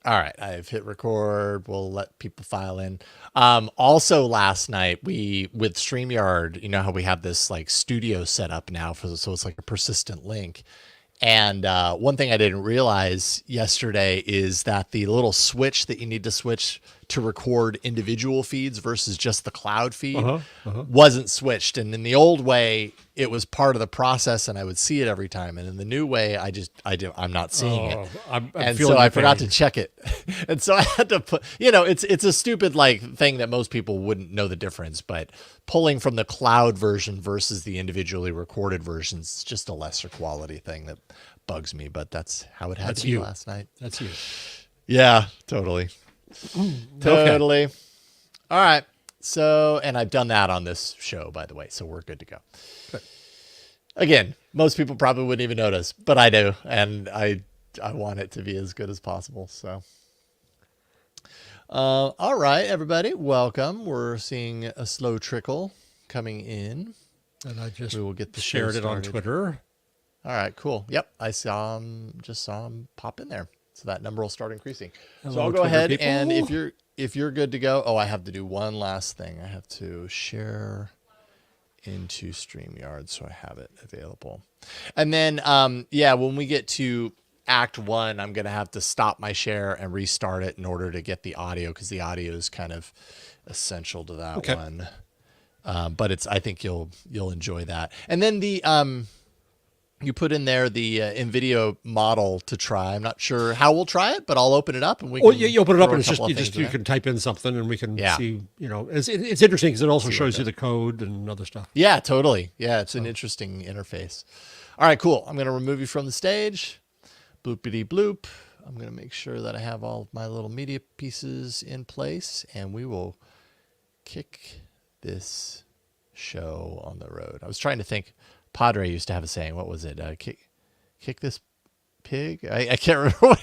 All right, I've hit record. We'll let people file in. Also last night with StreamYard, you know how we have this like studio set up now so it's like a persistent link. And one thing I didn't realize yesterday is that the little switch that you need to switch to record individual feeds versus just the cloud feed wasn't switched. And in the old way, it was part of the process and I would see it every time. And in the new way, I'm not seeing it. I'm so I forgot to check it. And so I had to put, it's a stupid like thing that most people wouldn't know the difference, but pulling from the cloud version versus the individually recorded versions is just a lesser quality thing that bugs me, but that's how it had to be last night. That's you. Yeah, totally. Totally. Okay. All right. So, and I've done that on this show, by the way, so we're good to go. Good. Again, most people probably wouldn't even notice, but I do, and I want it to be as good as possible. So, all right, everybody, welcome. We're seeing a slow trickle coming in, and I just we will get the shared it on Twitter. All right, cool. Yep, I just saw him pop in there. So that number will start increasing. Hello, so I'll go ahead people. And if you're good to go, I have to do one last thing. I have to share into StreamYard so I have it available. And then when we get to Act 1, I'm going to have to stop my share and restart it in order to get the audio because the audio is kind of essential to that one. But I think you'll enjoy that. And then you put in there the NVIDIA model to try. I'm not sure how we'll try it, but I'll open it up and we can. Well, you open it up and it's you can type in something and we can see. It's interesting because it also shows you the code and other stuff. Yeah, totally. Yeah, it's an interesting interface. All right, cool. I'm going to remove you from the stage. Bloopity bloop. I'm going to make sure that I have all of my little media pieces in place, and we will kick this show on the road. I was trying to think. Padre used to have a saying. What was it? Kick this pig? I can't remember.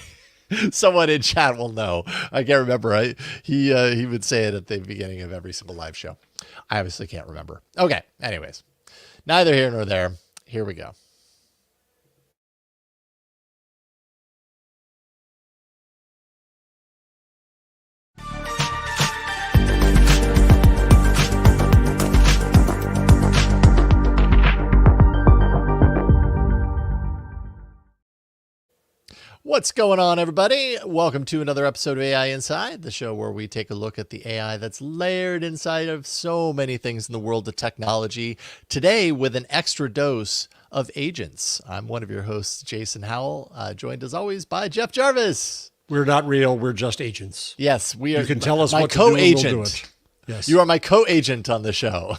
Someone in chat will know. I can't remember. He would say it at the beginning of every single live show. I obviously can't remember. Okay. Anyways, neither here nor there. Here we go. What's going on, everybody? Welcome to another episode of AI Inside, the show where we take a look at the AI that's layered inside of so many things in the world of technology. Today, with an extra dose of agents. I'm one of your hosts, Jason Howell, joined as always by Jeff Jarvis. We're not real. We're just agents. Yes, we are. You can tell us what to do and we'll do it. Yes. You are my co-agent on the show.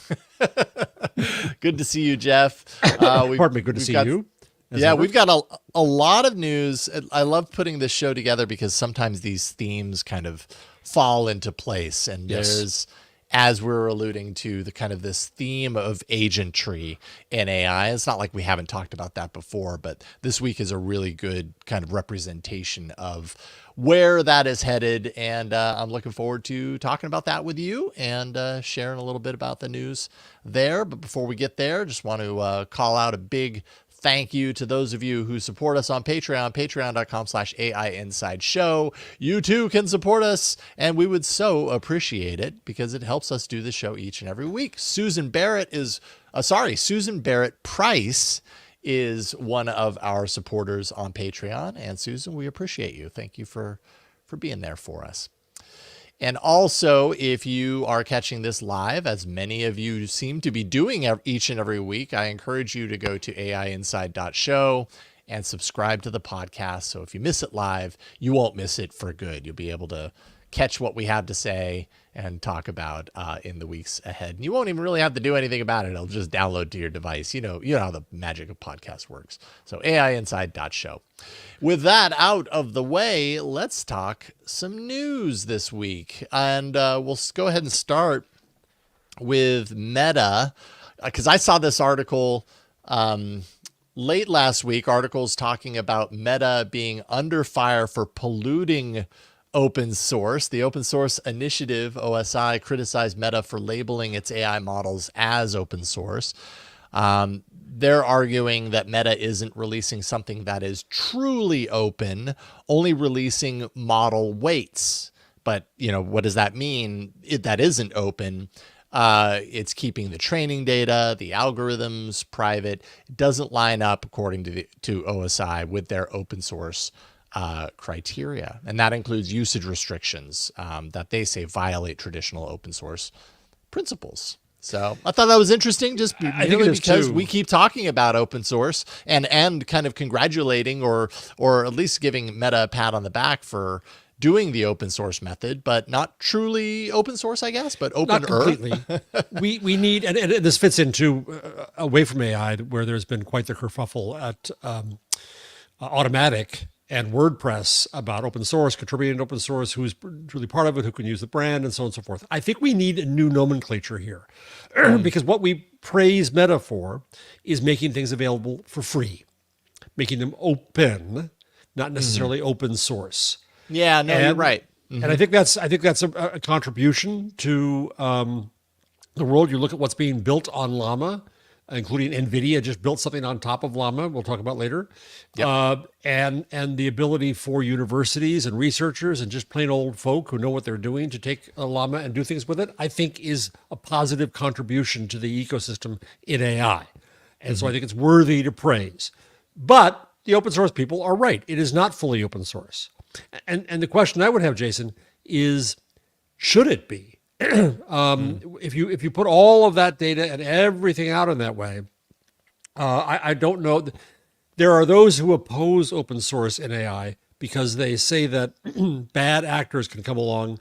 Good to see you, Jeff. Pardon me. Good to see you. We've got a lot of news. I love putting this show together because sometimes these themes kind of fall into place. And there's, as we're alluding to, the kind of this theme of agentry in AI. It's not like we haven't talked about that before, but this week is a really good kind of representation of where that is headed. And I'm looking forward to talking about that with you and sharing a little bit about the news there. But before we get there, just want to call out a big thank you to those of you who support us on Patreon, patreon.com/AI Inside Show. You too can support us, and we would so appreciate it because it helps us do the show each and every week. Susan Barrett Price is one of our supporters on Patreon. And Susan, we appreciate you. Thank you for being there for us. And also, if you are catching this live, as many of you seem to be doing each and every week, I encourage you to go to aiinside.show and subscribe to the podcast. So if you miss it live, you won't miss it for good. You'll be able to catch what we have to say and talk about in the weeks ahead. And you won't even really have to do anything about it. It'll just download to your device. You know how the magic of podcast works. So aiinside.show. With that out of the way, let's talk some news this week. And we'll go ahead and start with Meta, because I saw this article late last week, articles talking about Meta being under fire for polluting open source. The Open Source Initiative, OSI, criticized Meta for labeling its AI models as open source. they're arguing that Meta isn't releasing something that is truly open, only releasing model weights. But, what does that mean? That isn't open. It's keeping the training data, the algorithms private. It doesn't line up, according to OSI, with their open source criteria. And that includes usage restrictions that they say violate traditional open source principles. So I thought that was interesting, just because we keep talking about open source and kind of congratulating or at least giving Meta a pat on the back for doing the open source method, but not truly open source, I guess, but open. Not completely. we need, and this fits into away from AI, where there's been quite the kerfuffle at Automatic and WordPress about open source, contributing to open source, who's truly part of it, who can use the brand, and so on and so forth. I think we need a new nomenclature here because what we praise Meta for is making things available for free, making them open, not necessarily open source. Yeah, no, you're right. And I think that's a contribution to the world. You look at what's being built on Llama, including Nvidia just built something on top of Llama. We'll talk about later. Yep. And the ability for universities and researchers and just plain old folk who know what they're doing to take a Llama and do things with it, I think is a positive contribution to the ecosystem in AI. And so I think it's worthy to praise. But the open source people are right. It is not fully open source. And the question I would have, Jason, is should it be? If you put all of that data and everything out in that way, I don't know. There are those who oppose open source in AI because they say that bad actors can come along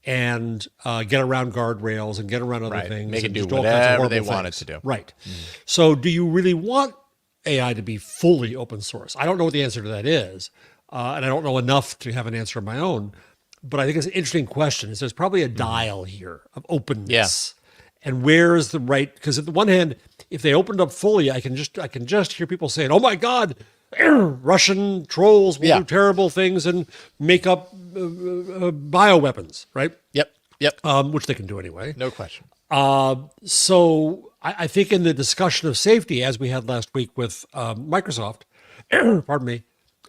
and get around guardrails and get around other things. Make it and do all kinds of whatever they horrible want it things. to do. Right. So do you really want AI to be fully open source? I don't know what the answer to that is. And I don't know enough to have an answer of my own, but I think it's an interesting question. There's probably a dial here of openness, and where is the right? Because at the one hand, if they opened up fully, I can just hear people saying, "Oh my God, Russian trolls will do terrible things and make up bioweapons," right? Yep. Which they can do anyway. No question. So I think in the discussion of safety, as we had last week with Microsoft, pardon me.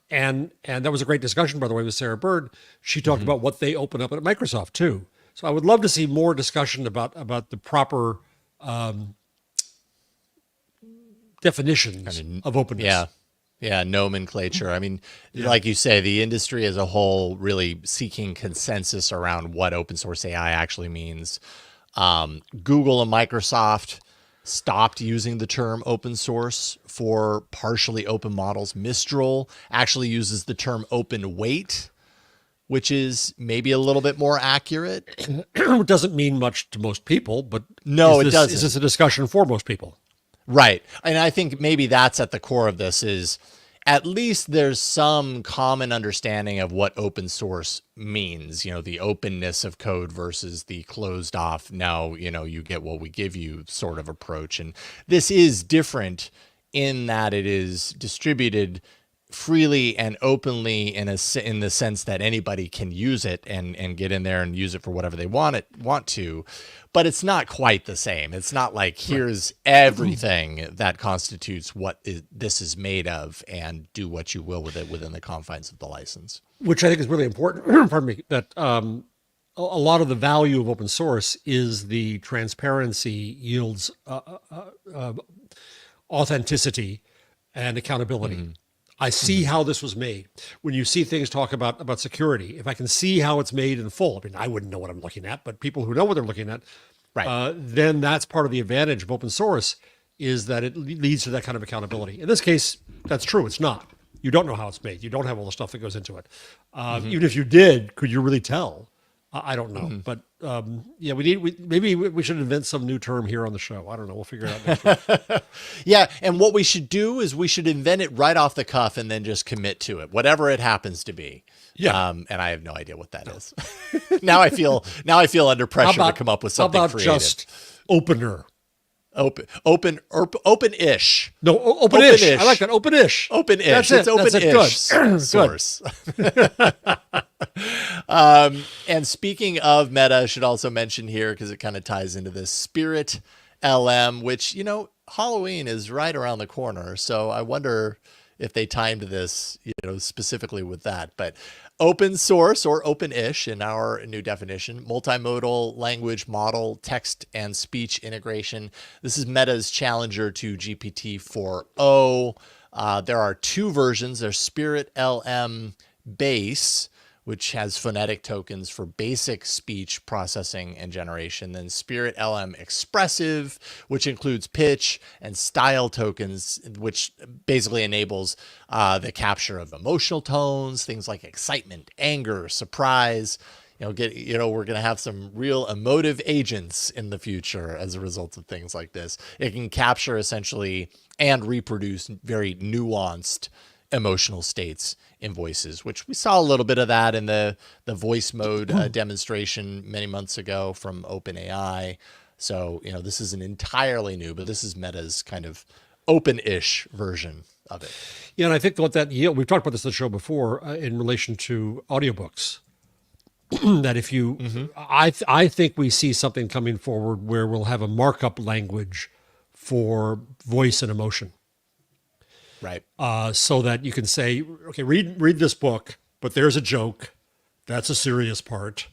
And that was a great discussion, by the way, with Sarah Bird. She talked about what they open up at Microsoft too. So I would love to see more discussion about the proper definitions of openness. Yeah, nomenclature. I mean, like you say, the industry as a whole really seeking consensus around what open source AI actually means. Google and Microsoft stopped using the term open source for partially open models. Mistral actually uses the term open weight, which is maybe a little bit more accurate. It doesn't mean much to most people, but no, it doesn't. Is this a discussion for most people? Right. And I think maybe that's at the core of this is at least there's some common understanding of what open source means, the openness of code versus the closed off. Now, you get what we give you sort of approach. And this is different in that it is distributed freely and openly in the sense that anybody can use it and get in there and use it for whatever they want to, but it's not quite the same. It's not like here's everything that constitutes what this is made of and do what you will with it within the confines of the license. Which I think is really important, pardon me, that a lot of the value of open source is the transparency yields authenticity and accountability. I see how this was made. When you see things talk about security, if I can see how it's made in full, I mean, I wouldn't know what I'm looking at, but people who know what they're looking at, then that's part of the advantage of open source is that it leads to that kind of accountability. In this case, that's true. It's not. You don't know how it's made. You don't have all the stuff that goes into it. Even if you did, could you really tell? I don't know, but maybe we should invent some new term here on the show. I don't know. We'll figure it out next week. Yeah, and what we should do is we should invent it right off the cuff and then just commit to it, whatever it happens to be. Yeah, and I have no idea what that is. Now I feel under pressure to come up with something creative. Just opener. Open-ish. No, open-ish. I like that. Open-ish. Open-ish. That's it. It's open-ish Good. source. And speaking of Meta, I should also mention here, because it kind of ties into this, Spirit LM, which, Halloween is right around the corner, so I wonder if they timed this, specifically with that. But open source, or open-ish in our new definition, multimodal language model, text and speech integration. This is Meta's challenger to GPT-4o. There are two versions. There's Spirit LM Base, which has phonetic tokens for basic speech processing and generation. Then Spirit LM Expressive, which includes pitch and style tokens, which basically enables the capture of emotional tones, things like excitement, anger, surprise. We're going to have some real emotive agents in the future as a result of things like this. It can capture essentially and reproduce very nuanced emotional states in voices, which we saw a little bit of that in the voice mode demonstration many months ago from OpenAI. So, this isn't entirely new, but this is Meta's kind of open-ish version of it. Yeah, and I think what that yield, we've talked about this on the show before in relation to audiobooks. That if you, I think we see something coming forward where we'll have a markup language for voice and emotion. Right. So that you can say, okay, read this book, but there's a joke. That's a serious part.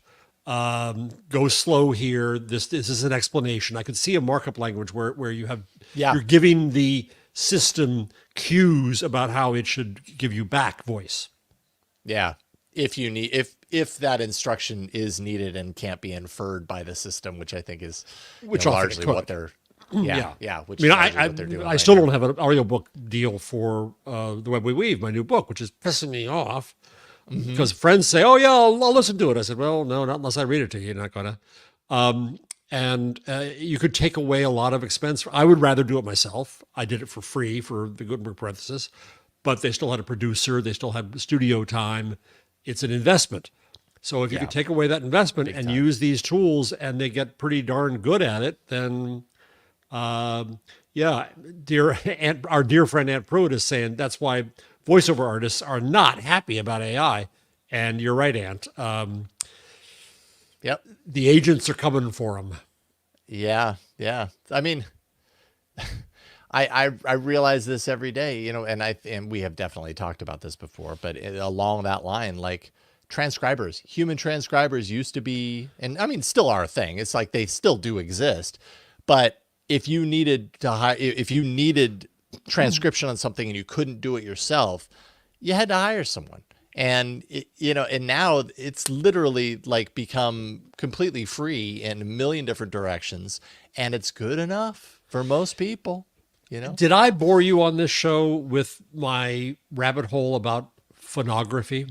Go slow here. This is an explanation. I could see a markup language where you have, you're giving the system cues about how it should give you back voice. Yeah. If you need, if that instruction is needed and can't be inferred by the system, which I think is largely what they're, which what they're doing. I still don't have an audiobook deal for The Web We Weave, my new book, which is pissing me off because friends say, "Oh yeah, I'll listen to it." I said, "Well, no, not unless I read it to you. You're not gonna." And you could take away a lot of expense. I would rather do it myself. I did it for free for the Gutenberg parenthesis, but they still had a producer. They still had studio time. It's an investment. So if you could take away that investment and use these tools and they get pretty darn good at it, then our dear friend Aunt Pruitt is saying that's why voiceover artists are not happy about AI. And you're right, Aunt. The agents are coming for them. Yeah. I mean, I realize this every day, and we have definitely talked about this before, but along that line, like human transcribers used to be, and I mean, still are a thing. It's like they still do exist, but if you needed transcription on something and you couldn't do it yourself, you had to hire someone. And and now it's literally like become completely free in a million different directions, and it's good enough for most people. Did I bore you on this show with my rabbit hole about phonography?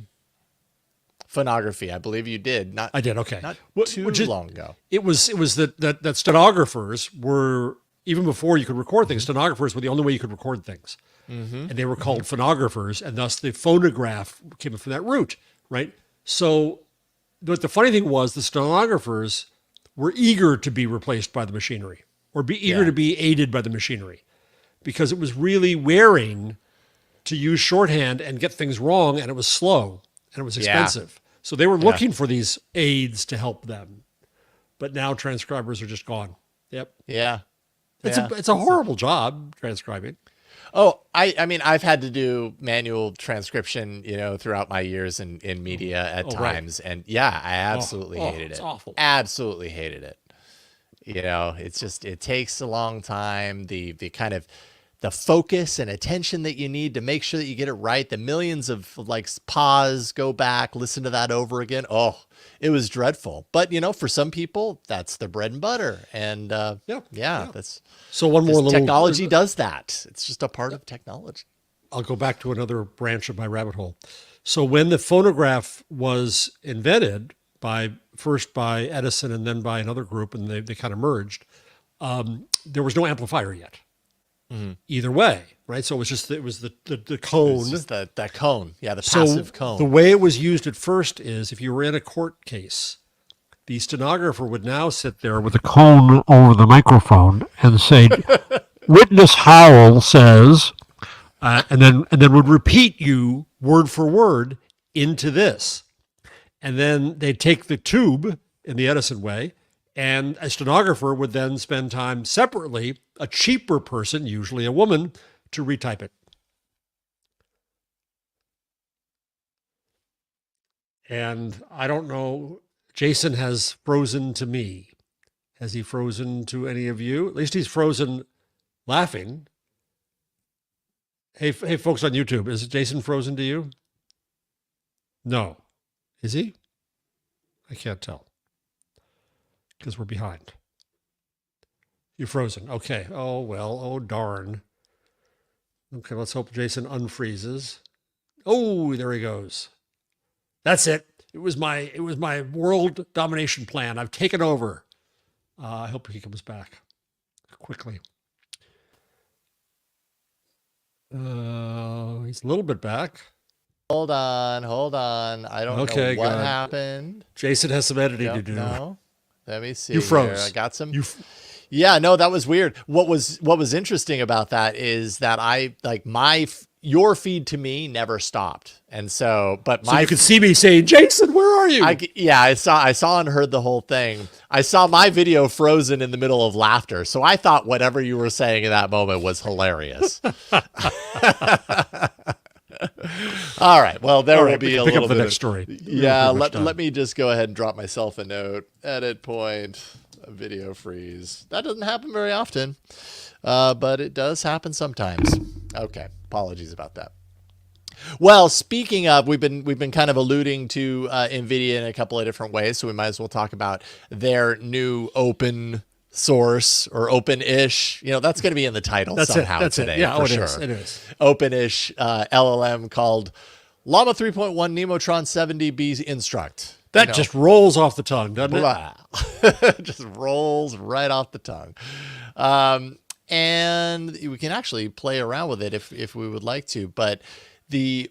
Phonography, I believe you did. I did. Okay, not too long ago. It was that stenographers were, even before you could record things, stenographers were the only way you could record things, and they were called phonographers, and thus the phonograph came from that root, right? So, but the funny thing was, the stenographers were eager to be replaced by the machinery, or be eager to be aided by the machinery, because it was really wearing to use shorthand and get things wrong, and it was slow and it was expensive. So they were looking for these aids to help them, but now transcribers are just gone. Yep. Yeah. It's a horrible job transcribing. Oh, I mean, I've had to do manual transcription, throughout my years in media at times. Right. And I absolutely hated it. It's awful. Absolutely hated it. It's just, it takes a long time. The kind of the focus and attention that you need to make sure that you get it right. The millions of pause, go back, listen to that over again. Oh, it was dreadful. But, for some people, that's their bread and butter. And that's so one more little technology does that. It's just a part of technology. I'll go back to another branch of my rabbit hole. So when the phonograph was invented first by Edison and then by another group, and they kind of merged, there was no amplifier yet. Either way, right? So it was just the cone. It was just that cone. Yeah, the passive cone. The way it was used at first is if you were in a court case, the stenographer would now sit there with a cone over the microphone and say, "Witness Howell says," and then would repeat you word for word into this. And then they'd take the tube in the Edison way, and a stenographer would then spend time separately a cheaper person, usually a woman, to retype it. And I don't know, Jason has frozen to me. Has he frozen to any of you? At least he's frozen laughing. Hey, folks on YouTube, is Jason frozen to you? No. Is he? I can't tell because we're behind. You're frozen. Okay. Oh, well. Oh, darn. Okay, let's hope Jason unfreezes. Oh, there he goes. That's it. It was my world domination plan. I've taken over. I hope he comes back quickly. He's a little bit back. Hold on. I don't know what happened. Jason has some editing to do. No. Let me see. You froze. Here. I got some. Yeah, no, that was weird. What was interesting about that is that your feed to me never stopped, and so you could see me saying, "Jason, where are you?" I saw and heard the whole thing. I saw my video frozen in the middle of laughter, so I thought whatever you were saying in that moment was hilarious. All right. Well, there will be a little bit next story. Yeah. Let me just go ahead and drop myself a note. Edit point. Video freeze. That doesn't happen very often, but it does happen sometimes. Okay. Apologies about that. Well, speaking of, we've been kind of alluding to Nvidia in a couple of different ways, so we might as well talk about their new open source or open-ish. That's going to be in the title somehow today. Yeah, for it sure. is. It is Open-ish LLM called Llama 3.1 Nemotron 70B Instruct. That just rolls off the tongue, doesn't it? Just rolls right off the tongue. And we can actually play around with it if we would like to. But the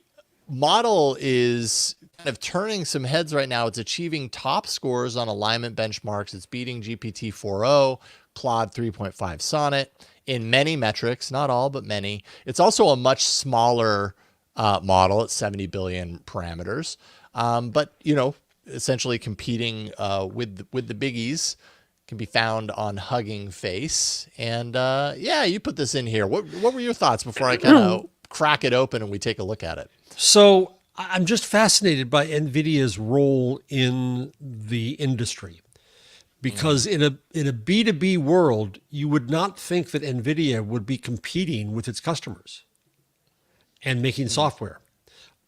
model is kind of turning some heads right now. It's achieving top scores on alignment benchmarks. It's beating GPT-4o, Claude 3.5 Sonnet in many metrics, not all, but many. It's also a much smaller model. It's 70 billion parameters. But, essentially competing with the biggies. Can be found on Hugging Face. And you put this in here. What were your thoughts before I kind of crack it open and we take a look at it? So I'm just fascinated by NVIDIA's role in the industry. Because in a B2B world, you would not think that NVIDIA would be competing with its customers and making software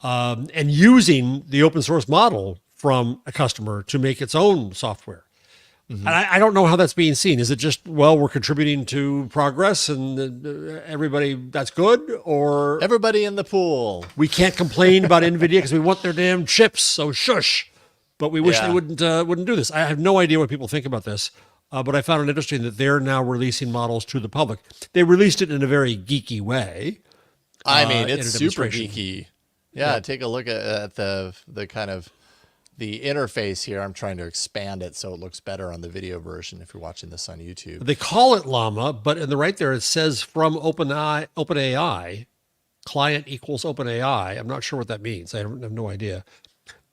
and using the open source model from a customer to make its own software. Mm-hmm. And I don't know how that's being seen. Is it just, we're contributing to progress and everybody, that's good? Or everybody in the pool. We can't complain about NVIDIA because we want their damn chips, so shush. But we wish they wouldn't do this. I have no idea what people think about this, but I found it interesting that they're now releasing models to the public. They released it in a very geeky way. I mean, it's super geeky. Yeah, take a look at the kind of the interface here. I'm trying to expand it so it looks better on the video version if you're watching this on YouTube. They call it Llama, but in the right there it says from OpenAI, client equals OpenAI. I'm not sure what that means. I have no idea.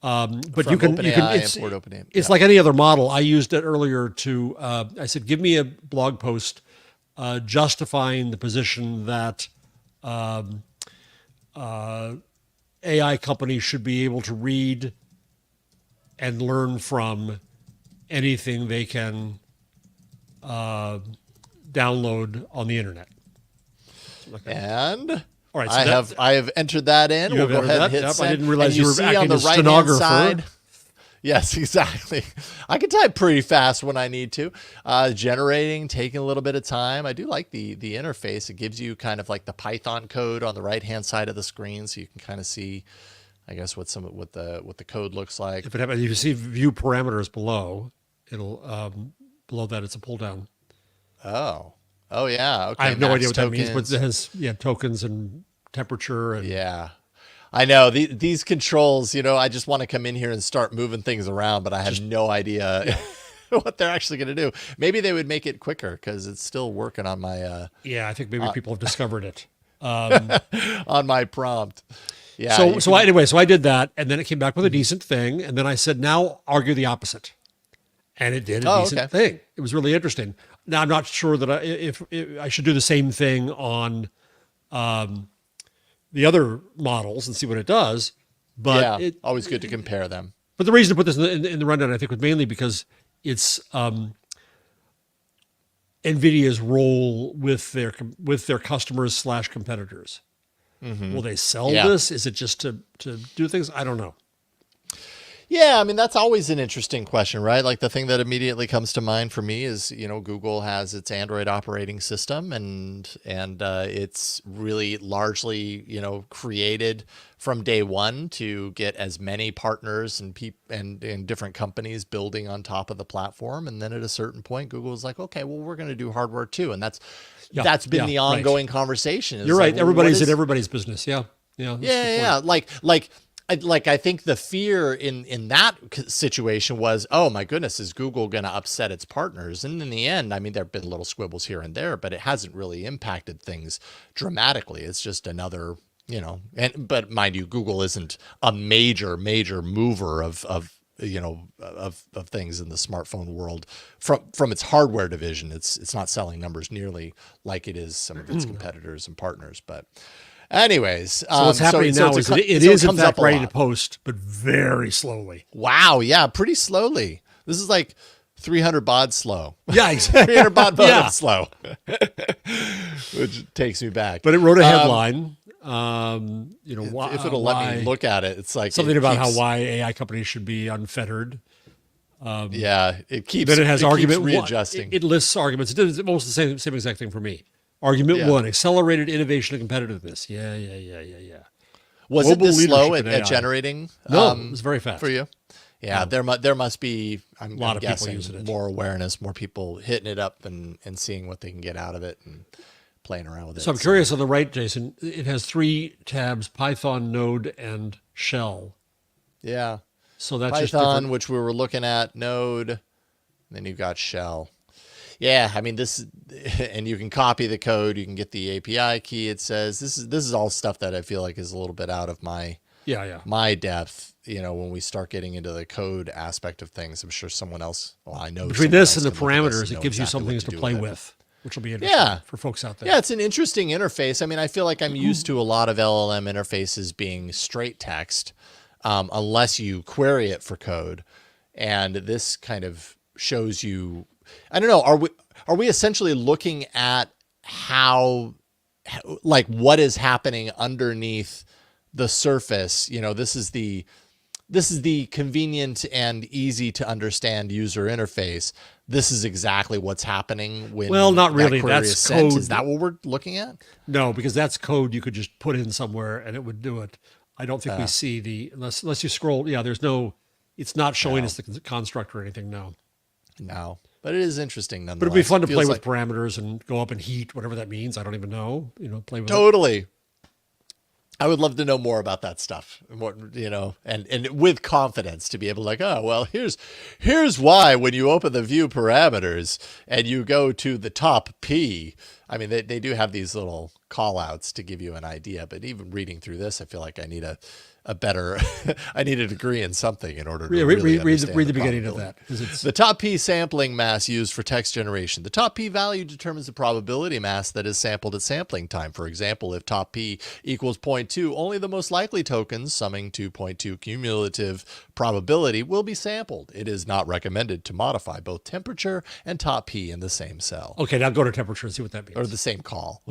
But you can it's like any other model. I used it earlier to, I said, give me a blog post justifying the position that AI companies should be able to read and learn from anything they can download on the internet. And all right, so I have entered that in. We'll go ahead and hit send. I didn't realize you were acting as stenographer. Side, yes, exactly. I can type pretty fast when I need to. Generating, taking a little bit of time. I do like the interface. It gives you kind of like the Python code on the right-hand side of the screen, so you can kind of see, I guess, what the code looks like. If you see view parameters below, it'll below that it's a pull down. Oh yeah. Okay. I have no idea what that means, but it has tokens and temperature and I know these controls. I just want to come in here and start moving things around, but I have no idea what they're actually going to do. Maybe they would make it quicker because it's still working on my. I think maybe people have discovered it on my prompt. Yeah. So I did that, and then it came back with a decent thing, and then I said, now argue the opposite, and it did a decent thing. It was really interesting. Now I'm not sure that if I should do the same thing on the other models and see what it does. But yeah, always good to compare them. But the reason to put this in the rundown, I think, was mainly because it's Nvidia's role with their customers / competitors. Will they sell this? Is it just to do things? I don't know. Yeah, I mean, that's always an interesting question, right? Like the thing that immediately comes to mind for me is, Google has its Android operating system and it's really largely, created from day one to get as many partners and different companies building on top of the platform. And then at a certain point, Google was like, okay, well, we're going to do hardware too. And that's been the ongoing conversation. You're right. Well, everybody's in everybody's business. Yeah. Yeah. I think the fear in that situation was, oh my goodness, is Google going to upset its partners? And in the end, I mean, there have been little squibbles here and there, but it hasn't really impacted things dramatically. It's just another, but mind you, Google isn't a major mover of things in the smartphone world from its hardware division. It's not selling numbers nearly like it is some of its competitors and partners, but. Anyways, so what's happening now is it is in fact ready to post, but very slowly. Wow, yeah, pretty slowly. This is like 300 baud slow. Yeah, exactly. 300 baud modem slow, which takes me back. But it wrote a headline. If it'll let me look at it, it's like something about why AI companies should be unfettered. It keeps. Then it has argument keeps readjusting. It lists arguments. It does almost the same exact thing for me. Argument 1, accelerated innovation and competitiveness. Yeah. Was Global it this slow leadership in at AI. generating? No, it was very fast for you. Yeah, there must be. I'm lot of people guessing using it. more awareness, more people hitting it up and seeing what they can get out of it and playing around with it. So I'm curious on the right, Jason. It has 3 tabs: Python, Node, and Shell. Yeah. So that's Python, just different. which we were looking at, Node, and then you've got Shell. Yeah, I mean this, and you can copy the code. You can get the API key. It says this is all stuff that I feel like is a little bit out of my my depth. When we start getting into the code aspect of things, I'm sure someone else. Well, I know between this and the parameters, it gives you some things to play with, which will be interesting for folks out there. Yeah, it's an interesting interface. I mean, I feel like I'm used to a lot of LLM interfaces being straight text, unless you query it for code, and this kind of shows you. I don't know. Are we essentially looking at how, like, what is happening underneath the surface? This is the convenient and easy to understand user interface. This is exactly what's happening when. Well, not really. That query That's is sent. code. Is that what we're looking at? No, because that's code you could just put in somewhere and it would do it. I don't think we see the unless you scroll. Yeah, there's no. It's not showing us the construct or anything. No. But it is interesting nonetheless. But it'd be fun to play with parameters and go up in heat, whatever that means. I don't even know. Play with totally. I would love to know more about that stuff, more, and with confidence to be able to like, oh, well, here's why when you open the view parameters and you go to the top P, I mean, they do have these little call outs to give you an idea, but even reading through this, I feel like I need a better, I need a degree in something in order to really understand read the beginning of that. The top P sampling mass used for text generation. The top P value determines the probability mass that is sampled at sampling time. For example, if top P equals 0.2, only the most likely tokens summing to 0.2 cumulative probability will be sampled. It is not recommended to modify both temperature and top P in the same cell. Okay, now go to temperature and see what that means. Or the same call.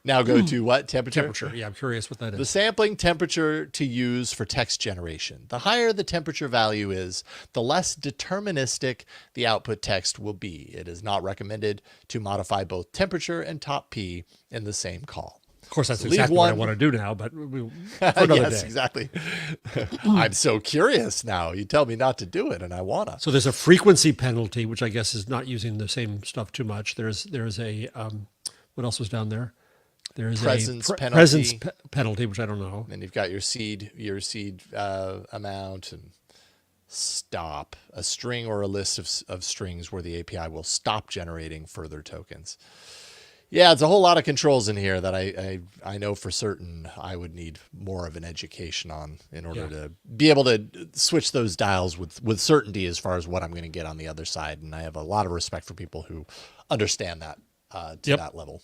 Now go to what? Temperature? Temperature. Yeah, I'm curious what that is. The sampling temperature to use for text generation. The higher the temperature value is, the less deterministic the output text will be. It is not recommended to modify both temperature and top P in the same call. Of course, that's exactly what I want to do now, but for another yes, day. Exactly. I'm so curious now. You tell me not to do it, and I want to. So there's a frequency penalty, which I guess is not using the same stuff too much. There's a, what else was down there? There's presence a penalty. Presence penalty, which I don't know. Then you've got your seed amount and stop, a string or a list of strings where the API will stop generating further tokens. Yeah, it's a whole lot of controls in here that I know for certain I would need more of an education on in order Yeah. to be able to switch those dials with certainty as far as what I'm going to get on the other side. And I have a lot of respect for people who understand that to Yep. that level.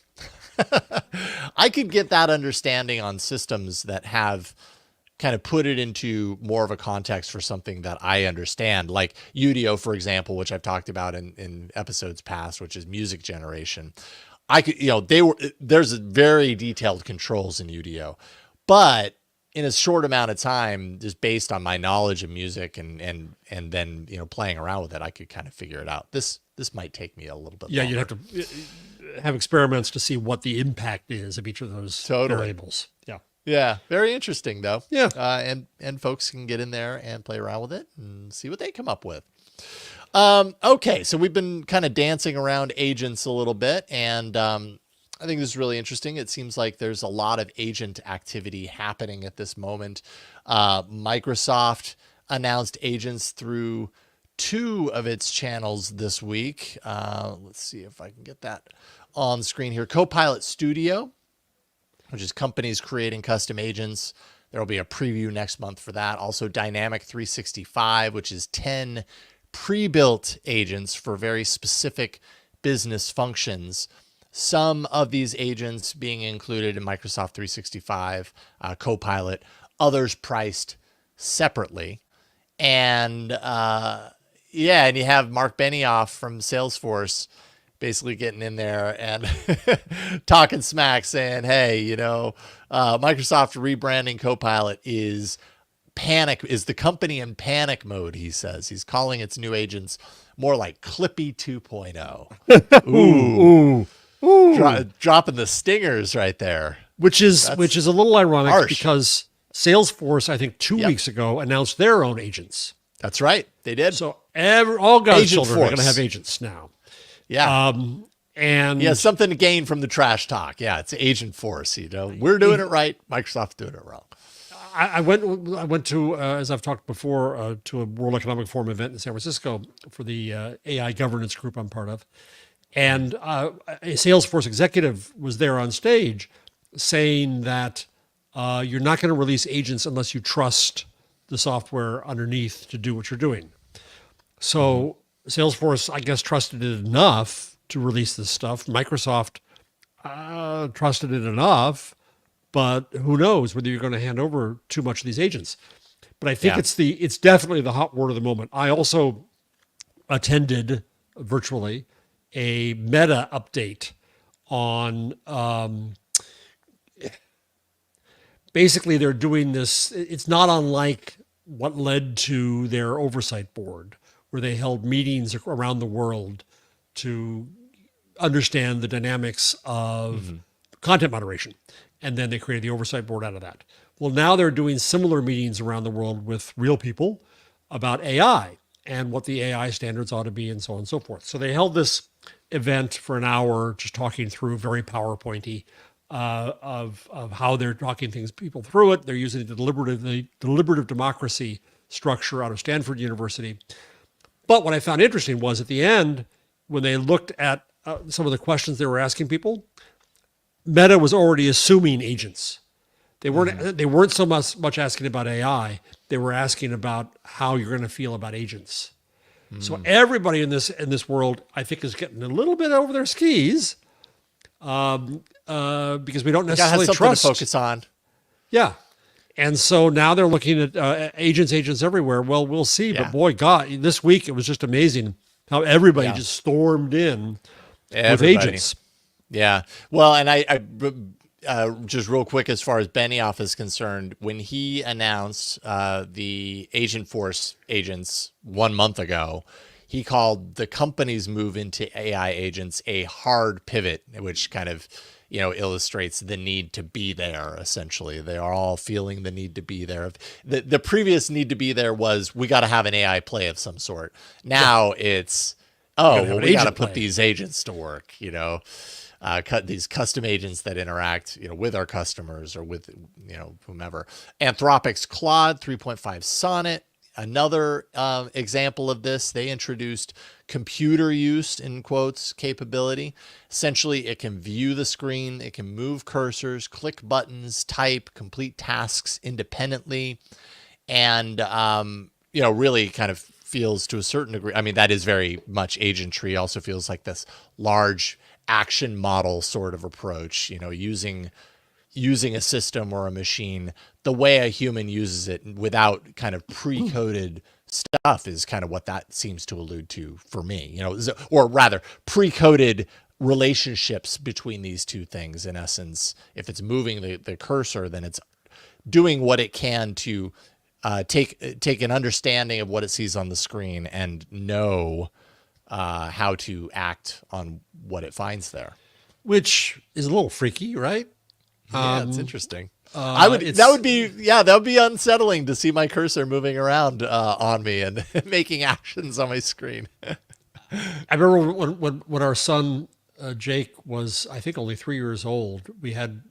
I could get that understanding on systems that have kind of put it into more of a context for something that I understand, like Udio, for example, which I've talked about in episodes past, which is music generation. I could, there's very detailed controls in Udio, but in a short amount of time, just based on my knowledge of music and then, playing around with it, I could kind of figure it out. This might take me a little bit Yeah, longer. you'd have to have experiments to see what the impact is of each of those variables. Yeah. Yeah, very interesting though. Yeah. And folks can get in there and play around with it and see what they come up with. Okay, so we've been kind of dancing around agents a little bit, and I think this is really interesting. It seems like there's a lot of agent activity happening at this moment. Microsoft announced agents through 2 of its channels this week. Let's see if I can get that on screen here. Copilot Studio, which is companies creating custom agents. There will be a preview next month for that. Also Dynamic 365, which is 10 pre-built agents for very specific business functions. Some of these agents being included in Microsoft 365, Copilot, others priced separately. And and you have Marc Benioff from Salesforce basically getting in there and talking smack, saying, hey, Microsoft rebranding Copilot is the company in panic mode, he says. He's calling its new agents more like Clippy 2.0. Ooh. Dropping the stingers right there. Which is a little ironic harsh. Because Salesforce, I think 2 weeks ago, announced their own agents. That's right. They did. So all God's Agent children are going to Force. have agents now. Yeah. And Yeah, something to gain from the trash talk. Yeah, it's Agent Force. We're doing it right. Microsoft's doing it wrong. I went to, as I've talked before, to a World Economic Forum event in San Francisco for the AI governance group I'm part of. And a Salesforce executive was there on stage saying that you're not going to release agents unless you trust the software underneath to do what you're doing. So Salesforce, I guess, trusted it enough to release this stuff. Microsoft trusted it enough, but who knows whether you're going to hand over too much of these agents. But I think it's definitely the hot word of the moment. I also attended virtually a Meta update on basically they're doing this. It's not unlike what led to their oversight board, where they held meetings around the world to understand the dynamics of content moderation. And then they created the oversight board out of that. Well, now they're doing similar meetings around the world with real people about AI and what the AI standards ought to be and so on and so forth. So they held this event for an hour, just talking through very PowerPointy of how they're talking people through it. They're using the deliberative democracy structure out of Stanford University. But what I found interesting was at the end, when they looked at some of the questions they were asking people, Meta was already assuming agents. They weren't so much asking about AI. They were asking about how you're going to feel about agents. So everybody in this world, I think, is getting a little bit over their skis because we don't necessarily trust. To focus on. Yeah. And so now they're looking at agents everywhere. Well, we'll see. Yeah. But boy, God, this week it was just amazing how everybody just stormed in with agents. Yeah. Well, and I just real quick, as far as Benioff is concerned, when he announced the Agent Force agents 1 month ago, he called the company's move into AI agents a hard pivot, which kind of, illustrates the need to be there. Essentially, they are all feeling the need to be there. The previous need to be there was we got to have an AI play of some sort. Now it's we got to put these agents to work. Cut these custom agents that interact, with our customers or with, whomever. Anthropic's Claude 3.5 Sonnet another example of this, they introduced computer use, in quotes, capability. Essentially, it can view the screen, it can move cursors, click buttons, type, complete tasks independently, and really kind of feels to a certain degree. I mean, that is very much agentry. Also feels like this large action model sort of approach. Using a system or a machine the way a human uses it without kind of pre-coded stuff is kind of what that seems to allude to for me, or rather pre-coded relationships between these two things. In essence, if it's moving the cursor, then it's doing what it can to take an understanding of what it sees on the screen and know how to act on what it finds there. Which is a little freaky, right? Yeah, it's interesting. That would be unsettling to see my cursor moving around on me and making actions on my screen. I remember when our son Jake was, I think, only 3 years old. We had,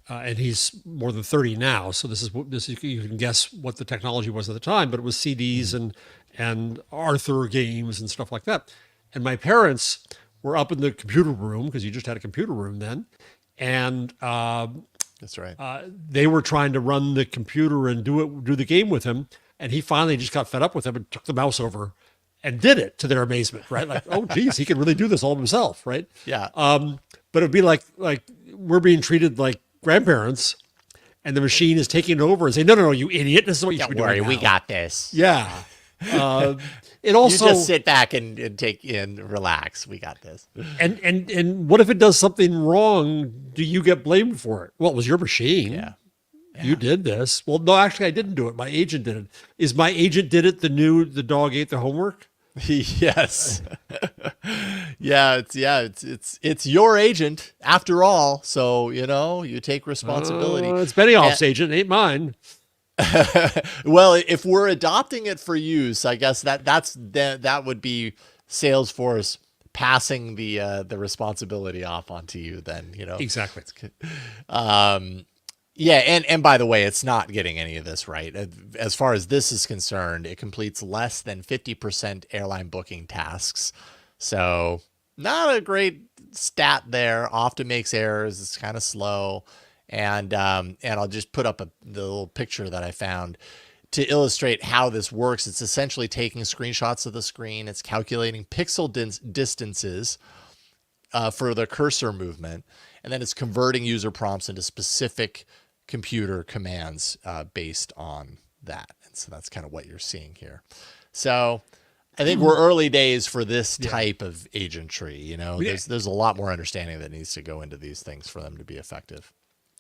and he's more than 30 now. So this is you can guess what the technology was at the time, but it was CDs and Arthur games and stuff like that. And my parents were up in the computer room, because you just had a computer room then. And that's right. They were trying to run the computer and do the game with him, and he finally just got fed up with him and took the mouse over and did it, to their amazement, right? Like, oh, geez, he can really do this all himself, right? Yeah. But it'd be like we're being treated like grandparents, and the machine is taking over and saying, no, you idiot, this is what you should be doing now. We got this. Yeah. It also, you just sit back and relax. We got this. And what if it does something wrong? Do you get blamed for it? Well, it was your machine. Yeah. You did this. Well, no, actually, I didn't do it. My agent did it. Is my agent did it the dog ate the homework? Yes. It's your agent after all. So, you take responsibility. It's Benioff's agent, ain't mine. Well, if we're adopting it for use, I guess that would be Salesforce passing the responsibility off onto you then, Exactly. Yeah, and by the way, it's not getting any of this right. As far as this is concerned, it completes less than 50% airline booking tasks. So not a great stat there. Often makes errors. It's kind of slow. And I'll just put up the little picture that I found to illustrate how this works. It's essentially taking screenshots of the screen. It's calculating pixel distances for the cursor movement. And then it's converting user prompts into specific computer commands based on that. And so that's kind of what you're seeing here. So I think we're early days for this type of agentry. There's a lot more understanding that needs to go into these things for them to be effective.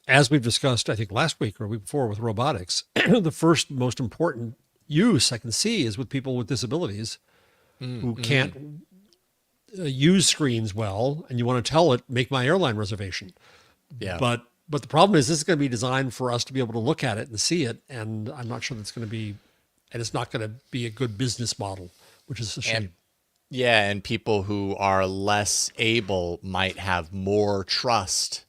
As we've discussed, I think last week or a week before with robotics, the first most important use I can see is with people with disabilities who can't use screens well, and you want to tell it, make my airline reservation. Yeah. But the problem is this is going to be designed for us to be able to look at it and see it, and I'm not sure that's going to be, and it's not going to be a good business model, which is a shame. And people who are less able might have more trust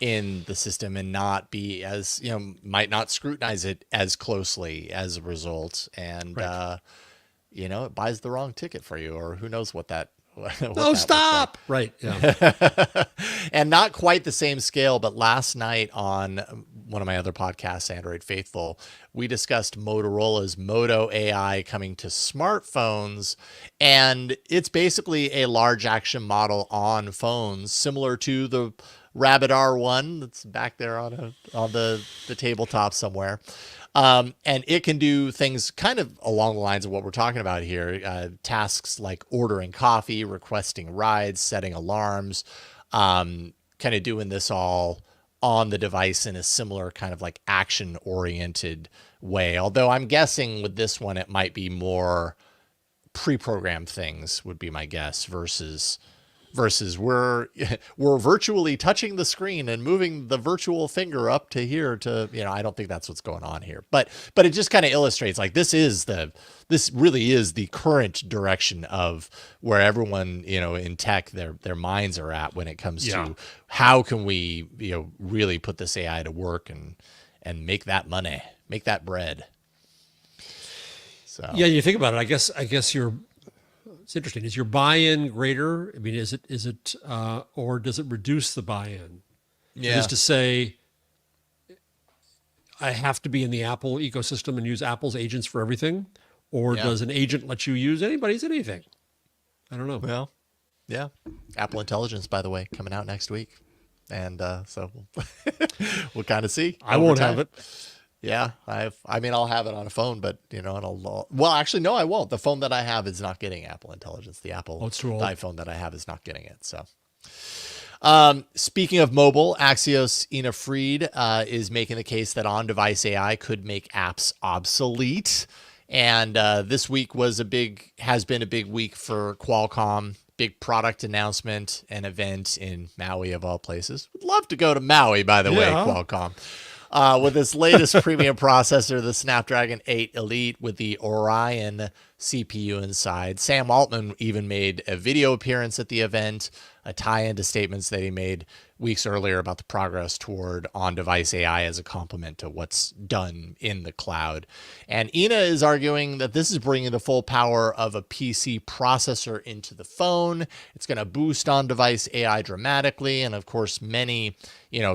in the system and not be as, might not scrutinize it as closely as a result. And, Right. It buys the wrong ticket for you, or who knows what that. Stop. Right. Yeah. And not quite the same scale, but last night on one of my other podcasts, Android Faithful, we discussed Motorola's Moto AI coming to smartphones. And it's basically a large action model on phones, similar to the Rabbit R1 that's back there on the tabletop somewhere. And it can do things kind of along the lines of what we're talking about here. Tasks like ordering coffee, requesting rides, setting alarms, kind of doing this all on the device in a similar kind of like action-oriented way. Although I'm guessing with this one, it might be more pre-programmed things would be my guess versus we're virtually touching the screen and moving the virtual finger up to here to, I don't think that's what's going on here, but it just kind of illustrates like this really is the current direction of where everyone, in tech, their minds are at when it comes to how can we, really put this AI to work and make that money, make that bread. So Yeah, you think about it. I guess it's interesting. Is your buy-in greater? I mean, is it, or does it reduce the buy-in? That yeah, is to say, I have to be in the Apple ecosystem and use Apple's agents for everything, or yeah. does an agent let you use anything? I don't know. Well, yeah. Apple Intelligence, by the way, coming out next week, and so we'll kind of see. I over won't time. have it. Yeah, I mean, I'll have it on a phone, but well, actually, no, I won't. The phone that I have is not getting Apple Intelligence. The Oh, it's too old. iPhone that I have is not getting it. So, speaking of mobile, Axios' Ina Fried is making the case that on-device AI could make apps obsolete. And this week has been a big week for Qualcomm. Big product announcement and event in Maui, of all places. Would love to go to Maui, by the way, Qualcomm. With its latest premium processor, the Snapdragon 8 Elite with the Orion CPU inside. Sam Altman even made a video appearance at the event, a tie-in to statements that he made weeks earlier about the progress toward on-device AI as a complement to what's done in the cloud. And Ina is arguing that this is bringing the full power of a PC processor into the phone. It's going to boost on-device AI dramatically. And of course, many,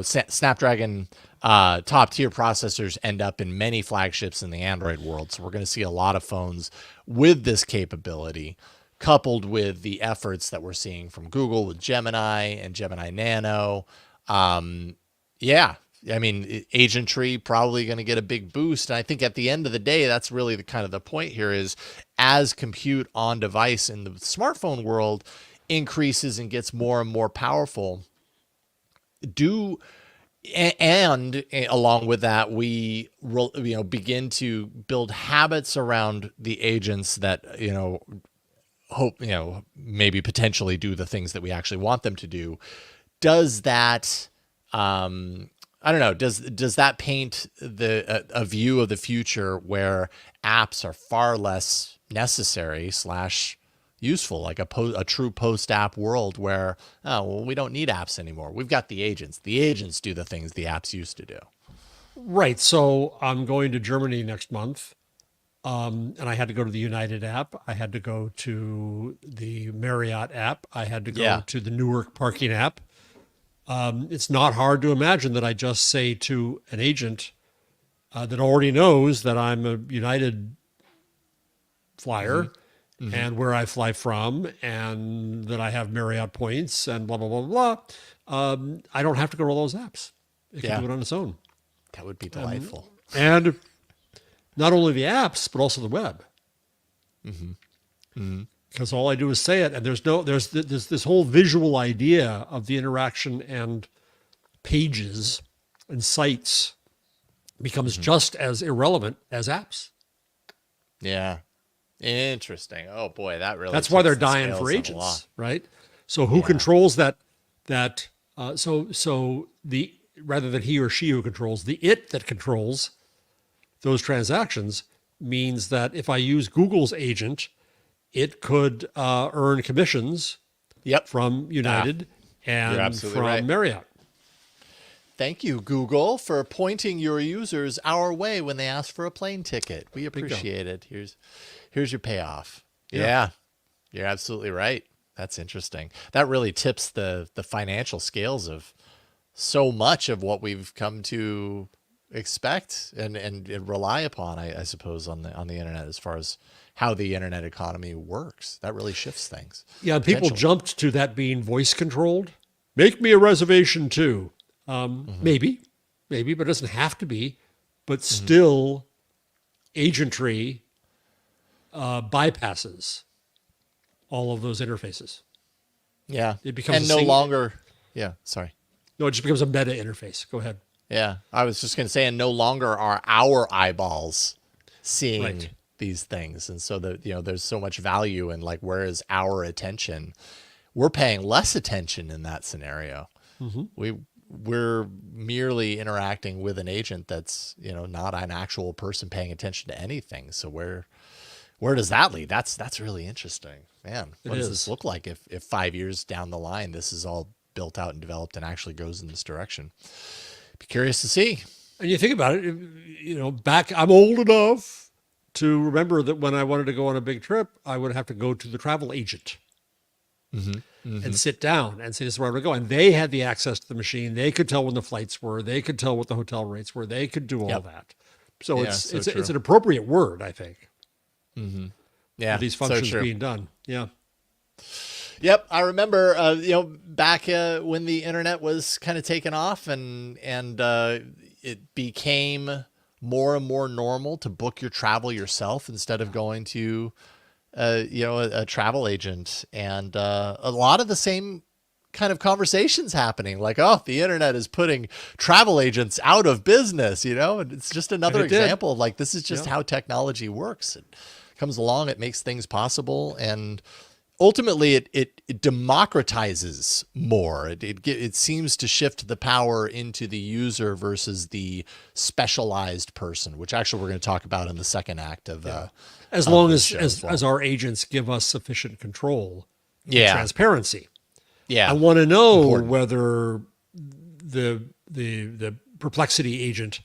Snapdragon top tier processors end up in many flagships in the Android world. So we're going to see a lot of phones with this capability, coupled with the efforts that we're seeing from Google with Gemini and Gemini Nano. Yeah, I mean, agentry probably going to get a big boost. And I think at the end of the day, that's really the kind of the point here is as compute on device in the smartphone world increases and gets more and more powerful, and along with that, we begin to build habits around the agents that, hope, maybe potentially do the things that we actually want them to do. Does that, I don't know, does that paint a view of the future where apps are far less necessary / useful, like a true post-app world where, we don't need apps anymore. We've got the agents. The agents do the things the apps used to do. Right. So I'm going to Germany next month. And I had to go to the United app. I had to go to the Marriott app. I had to go to the Newark parking app. It's not hard to imagine that I just say to an agent that already knows that I'm a United flyer and where I fly from and that I have Marriott points and blah, blah, blah, blah. I don't have to go to all those apps. It can do it on its own. That would be delightful. And not only the apps, but also the web. Because all I do is say it, and there's this whole visual idea of the interaction and pages and sites becomes just as irrelevant as apps. Yeah. Interesting. Oh boy, that's why they're dying for agents, right? So who controls that? So the rather than he or she who controls, the it that controls those transactions means that if I use Google's agent, it could earn commissions from United and from Marriott. Thank you, Google, for pointing your users our way when they ask for a plane ticket. We appreciate it. Here's your payoff. Yeah, you're absolutely right. That's interesting. That really tips the financial scales of so much of what we've come to expect and rely upon, I suppose, on the internet as far as how the internet economy works. That really shifts things. Yeah, people jumped to that being voice controlled. Make me a reservation too. Maybe, but it doesn't have to be. But still, agentry bypasses all of those interfaces. Yeah, it becomes no longer. Yeah, sorry. No, it just becomes a meta interface. Go ahead. Yeah, I was just going to say, and no longer are our eyeballs seeing these things, and so there's so much value in like where is our attention? We're paying less attention in that scenario. We're merely interacting with an agent that's not an actual person paying attention to anything. So where does that lead? That's really interesting, man. What does this look like if 5 years down the line this is all built out and developed and actually goes in this direction? Be curious to see. And you think about it, back, I'm old enough to remember that when I wanted to go on a big trip, I would have to go to the travel agent and sit down and say, this is where I'm going to go. And they had the access to the machine. They could tell when the flights were. They could tell what the hotel rates were. They could do all that. So Yeah, it's an appropriate word, I think. Yeah, For these functions being done. Yeah. Yep, I remember, back when the internet was kind of taken off, and it became more and more normal to book your travel yourself instead of going to, a travel agent, and a lot of the same kind of conversations happening, like, oh, the internet is putting travel agents out of business, and it's just another example of, like, this is just how technology works. It comes along, it makes things possible, and ultimately it democratizes more. It seems to shift the power into the user versus the specialized person, which actually we're going to talk about in the second act of as long as our agents give us sufficient control and transparency. Yeah. I want to know whether the perplexity agent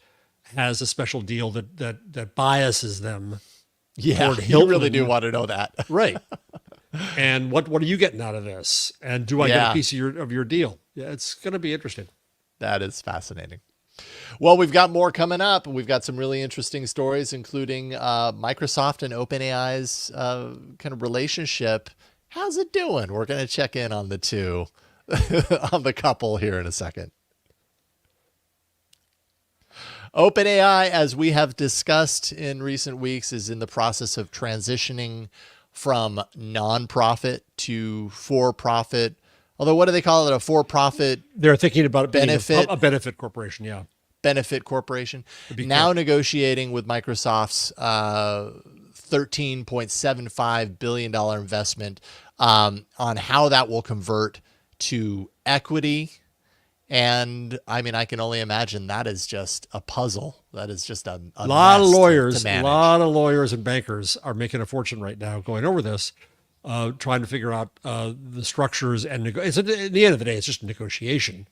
has a special deal that biases them. Yeah, you really do want to know that. Right. And what are you getting out of this? And do I get a piece of your deal? Yeah, it's going to be interesting. That is fascinating. Well, we've got more coming up. We've got some really interesting stories, including Microsoft and OpenAI's kind of relationship. How's it doing? We're going to check in on the two, on the couple here in a second. OpenAI, as we have discussed in recent weeks, is in the process of transitioning from nonprofit to for-profit. Although, what do they call it? A for-profit? They're thinking about benefit, a benefit corporation. Yeah. Benefit corporation. Now negotiating with Microsoft's $13.75 billion investment on how that will convert to equity. And I mean, I can only imagine that is just a puzzle. That is just a lot of lawyers, to a lot of lawyers and bankers are making a fortune right now going over this, trying to figure out the structures and at the end of the day, it's just a negotiation.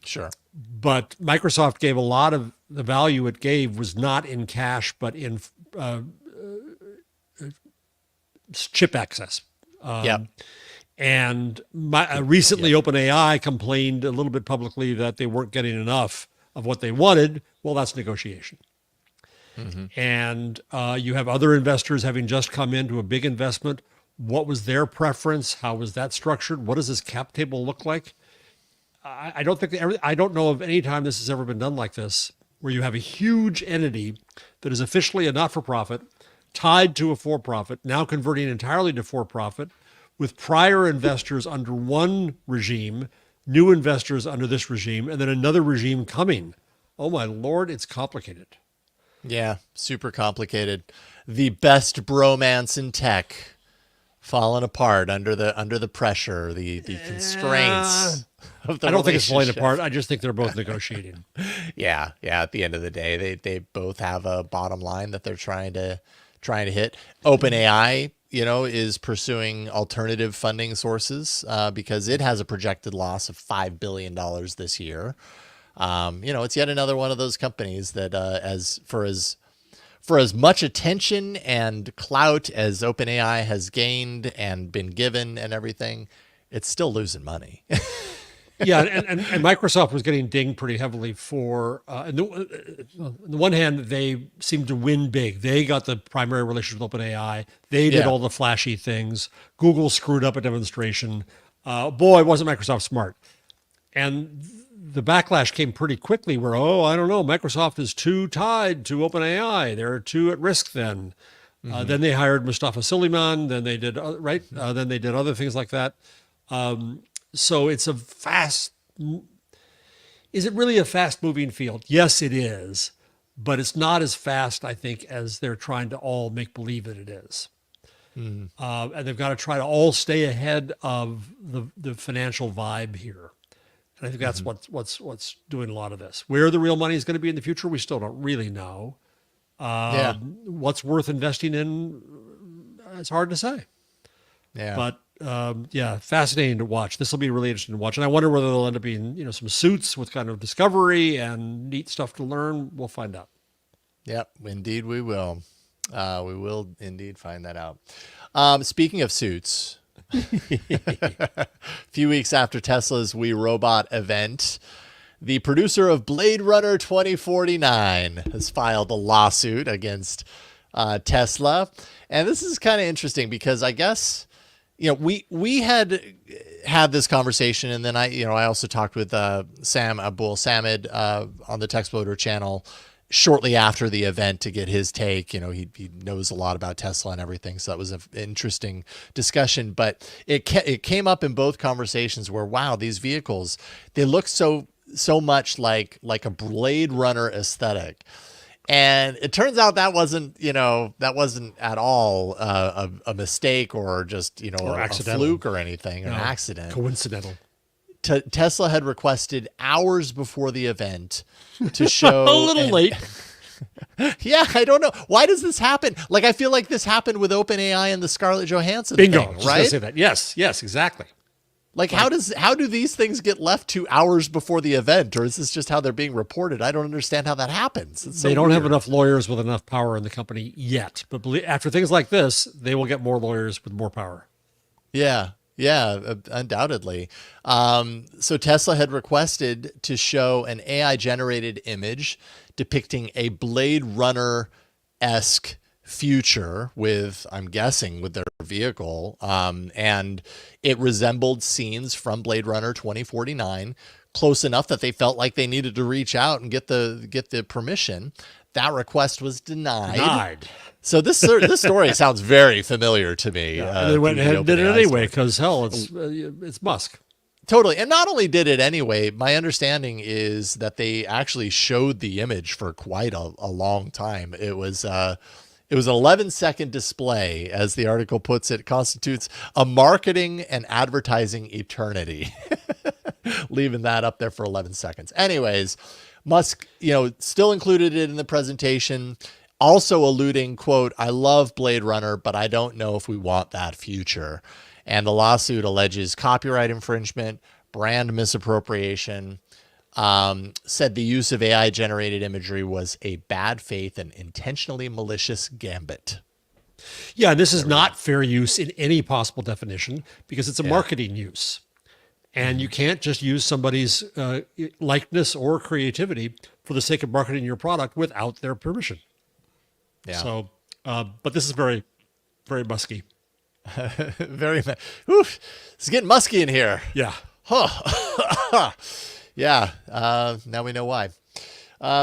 Sure. But Microsoft gave a lot of the value it gave was not in cash, but in chip access. And recently, OpenAI complained a little bit publicly that they weren't getting enough of what they wanted. Well, that's negotiation. And you have other investors having just come into a big investment. What was their preference? How was that structured? What does this cap table look like? I don't know of any time this has ever been done like this, where you have a huge entity that is officially a not-for-profit tied to a for-profit, now converting entirely to for-profit, with prior investors under one regime, new investors under this regime, and then another regime coming. Oh my Lord, it's complicated. Yeah, super complicated. The best bromance in tech falling apart under the pressure, the constraints of the I don't think it's falling apart. I just think they're both negotiating. Yeah. At the end of the day, they both have a bottom line that they're trying to hit. OpenAI, is pursuing alternative funding sources because it has a projected loss of $5 billion this year. It's yet another one of those companies that for as much attention and clout as OpenAI has gained and been given and everything, it's still losing money. Yeah, and Microsoft was getting dinged pretty heavily for, on the one hand, they seemed to win big. They got the primary relationship with OpenAI. They did all the flashy things. Google screwed up a demonstration. Boy, wasn't Microsoft smart. And the backlash came pretty quickly where, I don't know, Microsoft is too tied to OpenAI. They're too at risk then. Then they hired Mustafa Suleyman. Then they did, then they did other things like that. So it's is it really a fast moving field? Yes, it is, but it's not as fast, I think, as they're trying to all make believe that it is. And they've got to try to all stay ahead of the financial vibe here. And I think that's what's doing a lot of this. Where the real money is going to be in the future, we still don't really know. What's worth investing in, it's hard to say. Yeah. But fascinating to watch. This will be really interesting to watch. And I wonder whether there'll end up being, some suits with kind of discovery and neat stuff to learn. We'll find out. Yep, indeed we will. We will indeed find that out. Speaking of suits, a few weeks after Tesla's We Robot event, the producer of Blade Runner 2049 has filed a lawsuit against Tesla. And this is kind of interesting because I guess, we had this conversation, and then I also talked with Sam Abul Samid on the Textploder channel shortly after the event to get his take. He knows a lot about Tesla and everything, so that was an interesting discussion. But it came up in both conversations where, wow, these vehicles, they look so much like a Blade Runner aesthetic. And it turns out that wasn't at all a mistake or just, or a fluke or anything, or an accident. Coincidental. Tesla had requested hours before the event to show a little late. Yeah, I don't know. Why does this happen? Like, I feel like this happened with OpenAI and the Scarlett Johansson Bingo. thing, Just right? gonna say that. Yes, exactly. Like, how do these things get left 2 hours before the event, or is this just how they're being reported? I don't understand how that happens. They don't have enough lawyers with enough power in the company yet, but after things like this, they will get more lawyers with more power. Yeah, undoubtedly. So Tesla had requested to show an AI-generated image depicting a Blade Runner-esque future with, I'm guessing, with their vehicle. And it resembled scenes from Blade Runner 2049, close enough that they felt like they needed to reach out and get the permission. That request was denied. So this story sounds very familiar to me. And they went ahead and did it anyway because, hell, it's Musk. Totally. And not only did it anyway, my understanding is that they actually showed the image for quite a long time. It was an 11-second display, as the article puts it, constitutes a marketing and advertising eternity. Leaving that up there for 11 seconds. Anyways, Musk, still included it in the presentation, also alluding, quote, "I love Blade Runner, but I don't know if we want that future." And the lawsuit alleges copyright infringement, brand misappropriation, said the use of AI-generated imagery was a bad faith and intentionally malicious gambit. Yeah, this is not fair use in any possible definition because it's a marketing use. And you can't just use somebody's likeness or creativity for the sake of marketing your product without their permission. Yeah. So, but this is very, very musky. It's getting musky in here. Yeah. Huh. Yeah. Now we know why.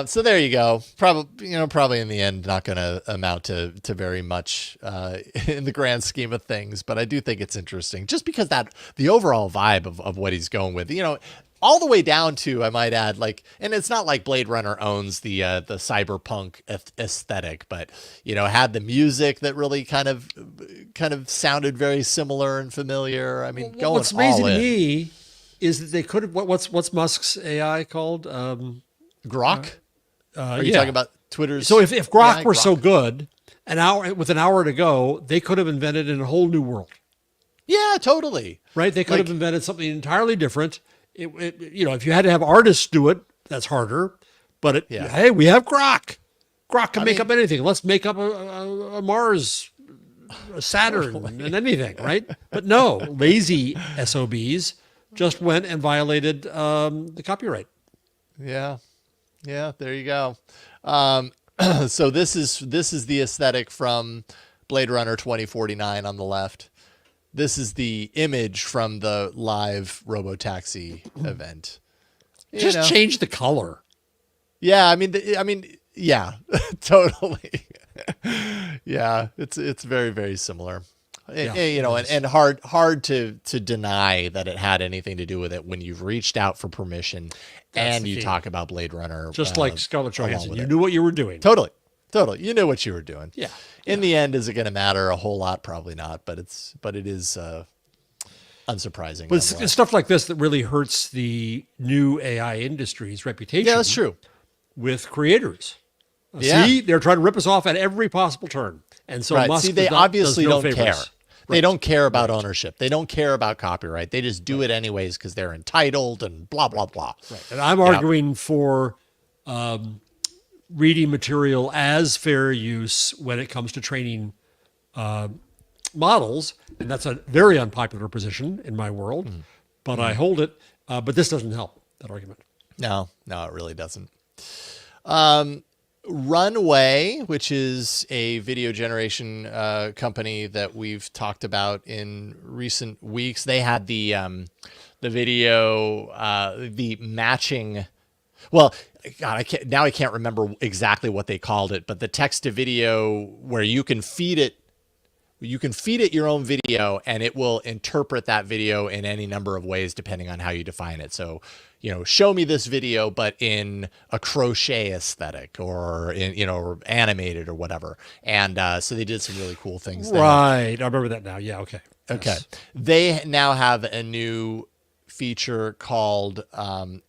So there you go. Probably in the end, not going to amount to very much in the grand scheme of things. But I do think it's interesting, just because the overall vibe of what he's going with, all the way down to, I might add, and it's not like Blade Runner owns the cyberpunk aesthetic, but had the music that really kind of sounded very similar and familiar. I mean, going what's amazing all in. to me is that they could have. What's Musk's AI called? Grok? Are you talking about Twitter's? So if Grok AI? were so good, with an hour to go, they could have invented in a whole new world. Yeah, totally. Right? They could have invented something entirely different. If you had to have artists do it, that's harder. But hey, we have Grok. Grok can make up anything. Let's make up a Mars, a Saturn, and anything, right? But no, lazy SOBs just went and violated the copyright. Yeah, there you go. So this is the aesthetic from Blade Runner 2049 on the left. This is the image from the live Robotaxi event. Just change the color. Yeah, I mean, yeah, totally. Yeah, it's very, very similar. And hard to deny that it had anything to do with it when you've reached out for permission. That's and you talk about Blade Runner. Just like Scarlett Johansson. You knew what you were doing. Totally. You knew what you were doing. Yeah. In the end, is it going to matter a whole lot? Probably not, but it is unsurprising. But it's stuff like this that really hurts the new AI industry's reputation. Yeah, that's true. With creators. See, they're trying to rip us off at every possible turn. And so Musk they obviously does no don't favors. care. They don't care about ownership. They don't care about copyright. They just do it anyways because they're entitled and blah, blah, blah. Right. And I'm arguing for reading material as fair use when it comes to training models, and that's a very unpopular position in my world, but I hold it. But this doesn't help that argument. No, it really doesn't. Runway, which is a video generation company that we've talked about in recent weeks, they had the video, the matching. Well, God, I can't remember exactly what they called it, but the text to video where you can feed it your own video and it will interpret that video in any number of ways depending on how you define it. So, show me this video, but in a crochet aesthetic or in, or animated or whatever. And so they did some really cool things there. Right. I remember that now. Yeah. Okay. Okay. Yes. They now have a new feature called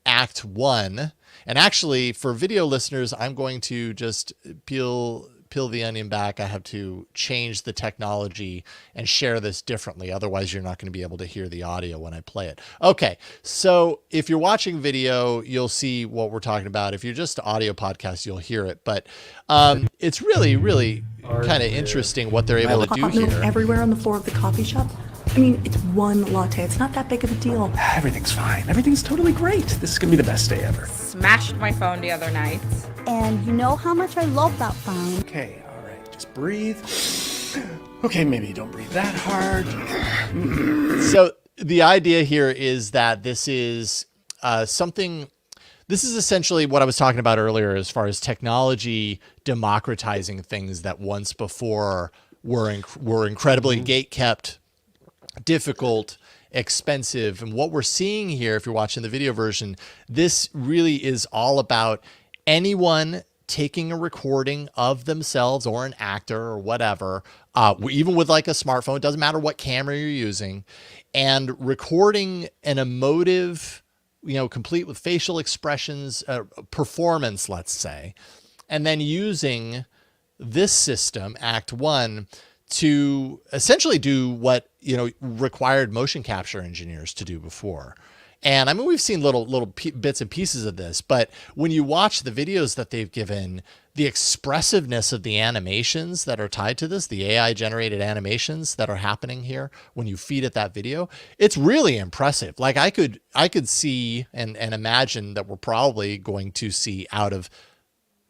Act-One. And actually, for video listeners, I'm going to just peel the onion back. I have to change the technology and share this differently. Otherwise, you're not going to be able to hear the audio when I play it. Okay, so if you're watching video, you'll see what we're talking about. If you're just audio podcast, you'll hear it. But it's really, really kind of interesting what they're able to do here. Everywhere on the floor of the coffee shop. I mean, it's one latte. It's not that big of a deal. Everything's fine. Everything's totally great. This is going to be the best day ever. Smashed my phone the other night. And you know how much I love that phone. Okay, all right. Just breathe. Okay, maybe you don't breathe that hard. So the idea here is that this is this is essentially what I was talking about earlier as far as technology democratizing things that once before were incredibly gate-kept, difficult, expensive. And what we're seeing here, if you're watching the video version, this really is all about anyone taking a recording of themselves or an actor or whatever, even with like a smartphone, it doesn't matter what camera you're using, and recording an emotive, complete with facial expressions, performance, let's say, and then using this system, Act-One, to essentially do what, required motion capture engineers to do before. And I mean, we've seen little bits and pieces of this, but when you watch the videos that they've given, the expressiveness of the animations that are tied to this, the AI generated animations that are happening here, when you feed it that video, it's really impressive. Like I could see and imagine that we're probably going to see out of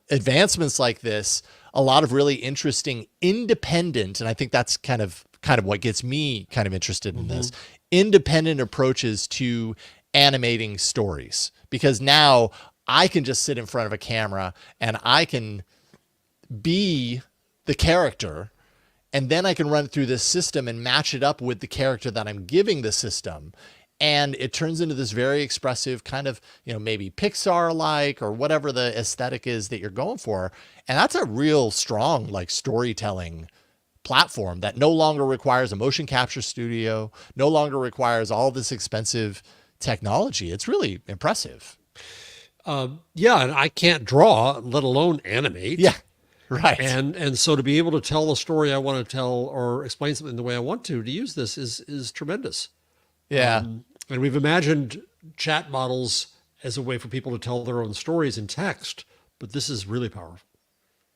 advancements like this, a lot of really interesting independent, and I think that's kind of what gets me kind of interested in this, independent approaches to animating stories. Because now I can just sit in front of a camera and I can be the character, and then I can run it through this system and match it up with the character that I'm giving the system. And it turns into this very expressive kind of, maybe Pixar-like or whatever the aesthetic is that you're going for. And that's a real strong, like, storytelling platform that no longer requires a motion capture studio, no longer requires all this expensive technology. It's really impressive. Yeah, and I can't draw, let alone animate. Yeah, right. And so to be able to tell the story I want to tell or explain something the way I want to use this is tremendous. Yeah. And we've imagined chat models as a way for people to tell their own stories in text, but this is really powerful.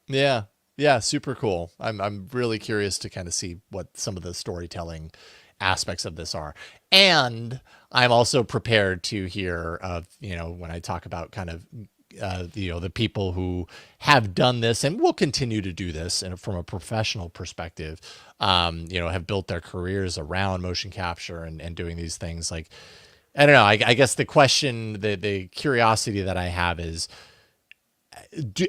Yeah. Yeah. Super cool. I'm really curious to kind of see what some of the storytelling aspects of this are. And I'm also prepared to hear of, when I talk about kind of, the people who have done this and will continue to do this, and from a professional perspective, have built their careers around motion capture and doing these things. Like, I don't know, I guess the question, the curiosity that I have is,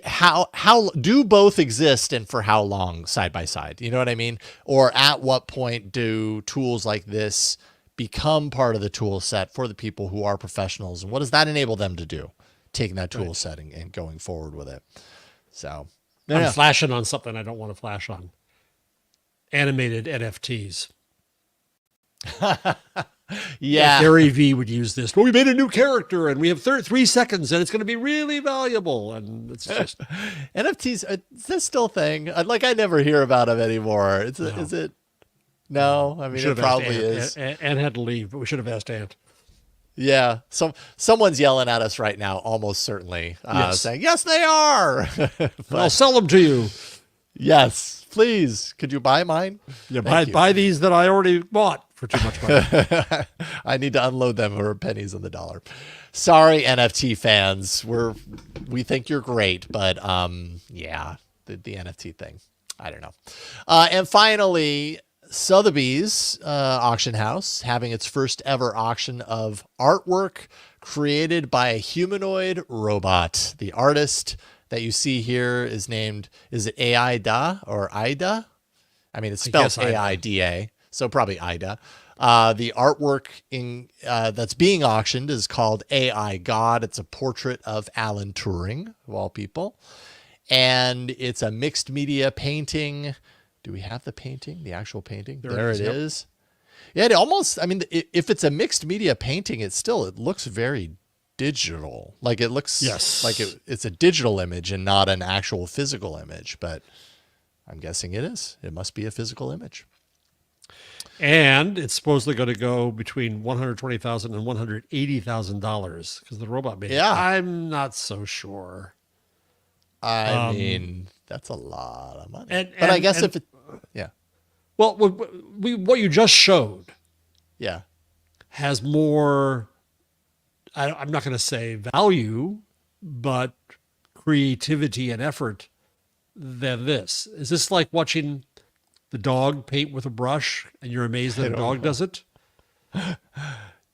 how do both exist, and for how long side by side? You know what I mean? Or at what point do tools like this become part of the tool set for the people who are professionals, and what does that enable them to do? Taking that tool set and going forward with it. So I'm flashing on something I don't want to flash on. Animated NFTs. Yeah. Gary V would use this. Well, we made a new character and we have 3 seconds and it's going to be really valuable. And it's just NFTs. Is this still a thing? I never hear about them anymore. Is it? No, I mean, it probably is. Ant had to leave, but we should have asked Ant. Yeah, someone's yelling at us right now, almost certainly, saying, yes, they are. I'll sell them to you. Yes, please. Could you buy mine? Yeah, buy these that I already bought for too much money. I need to unload them for pennies on the dollar. Sorry, NFT fans. We think you're great, but yeah, the NFT thing. I don't know. And finally, Sotheby's auction house having its first ever auction of artwork created by a humanoid robot. The artist that you see here is named, is it Aida or Ida? I mean, it's spelled Aida, so probably Ida. The artwork that's being auctioned is called AI God. It's a portrait of Alan Turing, of all people. And it's a mixed media painting. Do we have the painting, the actual painting? There it is. Yeah, it almost, I mean, if it's a mixed media painting, it looks very digital. Like it looks like it's a digital image and not an actual physical image, but I'm guessing it is. It must be a physical image. And it's supposedly going to go between $120,000 and $180,000 because the robot made it. I'm not so sure. I mean, that's a lot of money. But I guess if it, Well, what you just showed, has more. I'm not going to say value, but creativity and effort than this. Is this like watching the dog paint with a brush and you're amazed that a dog does it?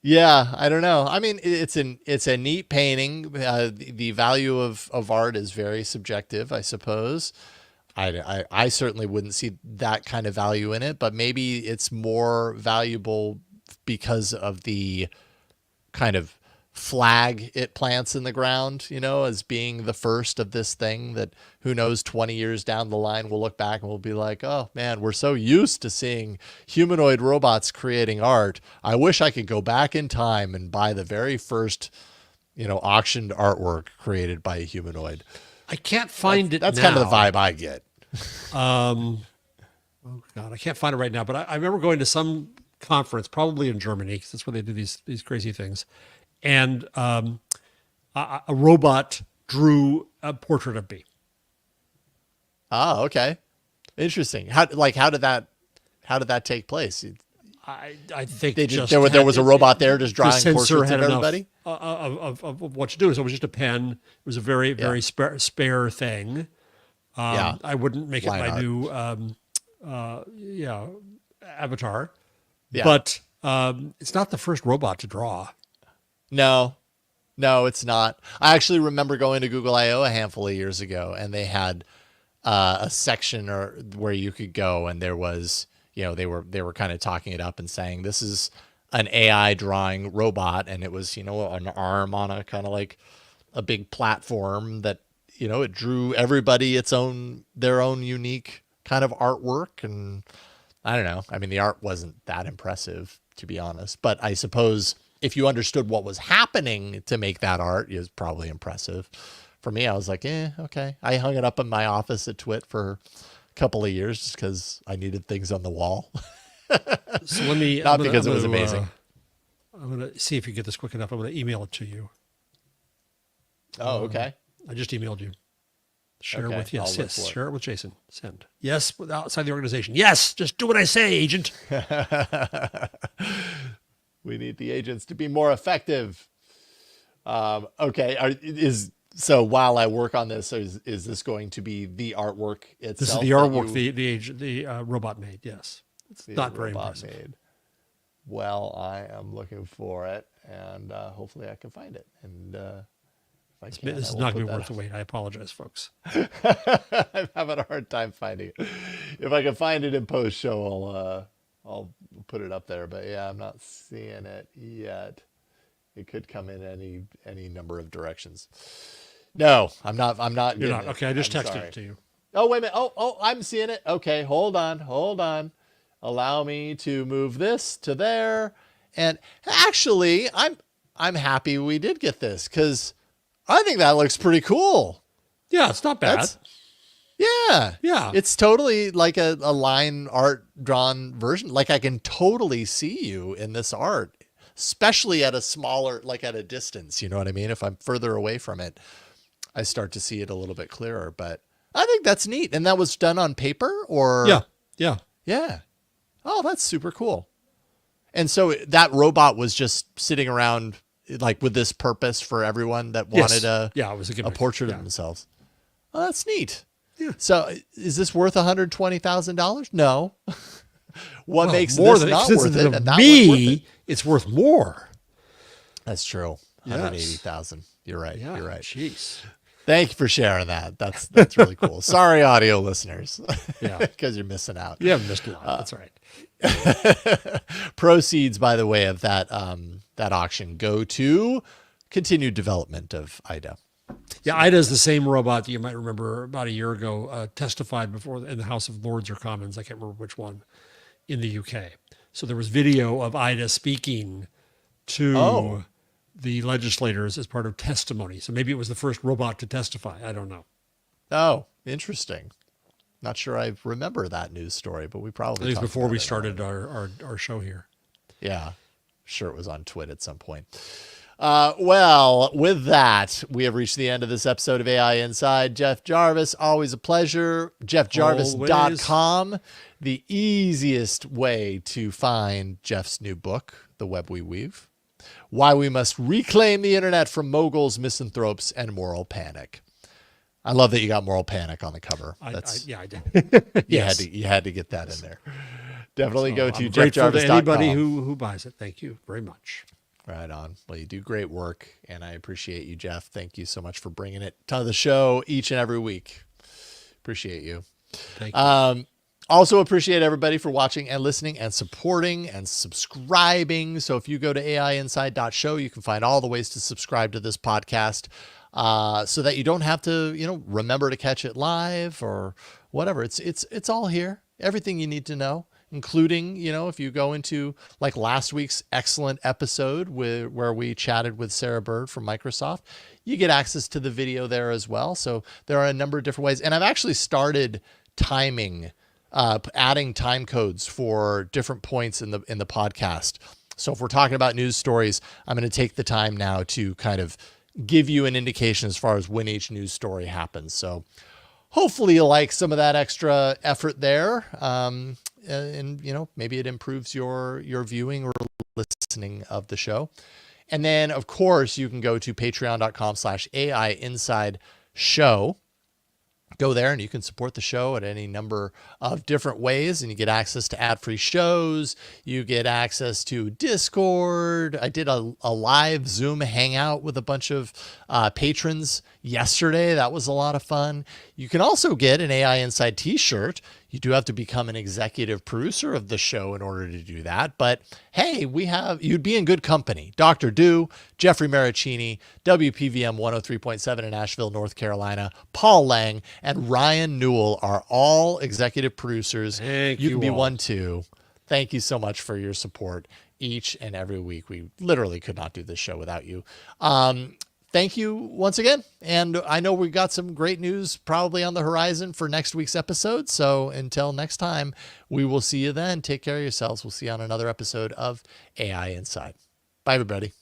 Yeah, I don't know. I mean, it's a neat painting. The value of art is very subjective, I suppose. I certainly wouldn't see that kind of value in it, but maybe it's more valuable because of the kind of flag it plants in the ground, as being the first of this thing that who knows 20 years down the line we'll look back and we'll be like, oh man, we're so used to seeing humanoid robots creating art. I wish I could go back in time and buy the very first, auctioned artwork created by a humanoid. I can't find it. That's now. kind of the vibe I get. Oh God, I can't find it right now, but I remember going to some conference, probably in Germany, because that's where they do these crazy things. And a robot drew a portrait of me. Oh, okay, interesting. How did that take place? I think there was a robot there just drawing portraits of everybody. Of what to do. So it was just a pen. It was a very very spare thing. I wouldn't make it my new avatar. Yeah. But it's not the first robot to draw. No, it's not. I actually remember going to Google I/O a handful of years ago, and they had a section where you could go, and there was, they were kind of talking it up and saying this is an AI drawing robot, and it was, an arm on a kind of like a big platform that, it drew everybody their own unique kind of artwork, and I don't know. I mean, the art wasn't that impressive, to be honest, but I suppose if you understood what was happening to make that art, it was probably impressive. For me, I was like, okay. I hung it up in my office at TWiT for a couple of years just because I needed things on the wall. So let me, not because it was amazing. I'm going to see if you get this quick enough. I'm going to email it to you. Oh, okay. I just emailed you. Share it with Jason. Send. Yes, outside the organization. Yes, just do what I say, agent. We need the agents to be more effective. Okay. So while I work on this, is this going to be the artwork itself? This is the artwork the robot made. Yes, it's not very impressive. Made. Well, I am looking for it, and hopefully I can find it. And if this is not going to be worth the wait. I apologize, folks. I'm having a hard time finding it. If I can find it in post show, I'll put it up there. But yeah, I'm not seeing it yet. It could come in any number of directions. No, I'm not. You're not. Okay, I just texted it to you. Oh, wait a minute. Oh, I'm seeing it. Okay, hold on. Allow me to move this to there. And actually, I'm happy we did get this because I think that looks pretty cool. Yeah, it's not bad. Yeah. Yeah. It's totally like a line art drawn version. Like I can totally see you in this art, especially at a smaller, like at a distance. You know what I mean? If I'm further away from it, I start to see it a little bit clearer. But I think that's neat. And that was done on paper or? Yeah. Yeah. Oh, that's super cool. And so that robot was just sitting around like with this purpose for everyone that wanted it was a portrait of themselves. Oh, that's neat. Yeah. So is this worth $120,000? No. What makes more this than not worth it? And that one's worth me, it? it's worth more. That's true. Yes. 180,000. You're right. Yeah, You're right. Jeez. Thank you for sharing that. That's really cool. Sorry, audio listeners. Yeah. Because you're missing out. You haven't missed a lot. That's right. Proceeds, by the way, of that auction go to continued development of IDA. Yeah, IDA is the same robot that you might remember about a year ago testified before in the House of Lords or Commons. I can't remember which one in the UK. So there was video of IDA speaking to the legislators as part of testimony. So maybe it was the first robot to testify. I don't know. Oh, interesting. Not sure I remember that news story, but we probably At least talked before about we it started our show here. Yeah, sure it was on Twitter at some point. Well, with that, we have reached the end of this episode of AI Inside. Jeff Jarvis, always a pleasure. JeffJarvis.com, the easiest way to find Jeff's new book, The Web We Weave, Why We Must Reclaim the Internet from Moguls, Misanthropes, and Moral Panic. I love that you got Moral Panic on the cover. I did. You had to get that in there. Definitely go to I'm grateful to jeffjarvis.com. anybody who buys it. Thank you very much. Right on. Well, you do great work, and I appreciate you, Jeff. Thank you so much for bringing it to the show each and every week. Appreciate you. Thank you. Also appreciate everybody for watching and listening and supporting and subscribing. So if you go to aiinside.show, you can find all the ways to subscribe to this podcast so that you don't have to, remember to catch it live or whatever. It's all here. Everything you need to know, including, if you go into like last week's excellent episode where we chatted with Sarah Bird from Microsoft, you get access to the video there as well. So there are a number of different ways. And I've actually started timing, adding time codes for different points in the podcast. So if we're talking about news stories, I'm going to take the time now to kind of give you an indication as far as when each news story happens. So hopefully you like some of that extra effort there. And maybe it improves your viewing or listening of the show. And then of course you can go to patreon.com/AI Inside Show. Go there and you can support the show at any number of different ways, and you get access to ad-free shows. You get access to Discord. I did a live Zoom hangout with a bunch of patrons yesterday. That was a lot of fun. You can also get an AI Inside t-shirt. You do have to become an executive producer of the show in order to do that. But hey, you'd be in good company. Dr. Do, Jeffrey Maricini, WPVM 103.7 in Asheville, North Carolina, Paul Lang, and Ryan Newell are all executive producers. Thank you can be all. one too. Thank you so much for your support each and every week. We literally could not do this show without you. Thank you once again. And I know we got some great news probably on the horizon for next week's episode. So until next time, we will see you then. Take care of yourselves. We'll see you on another episode of AI Inside. Bye, everybody.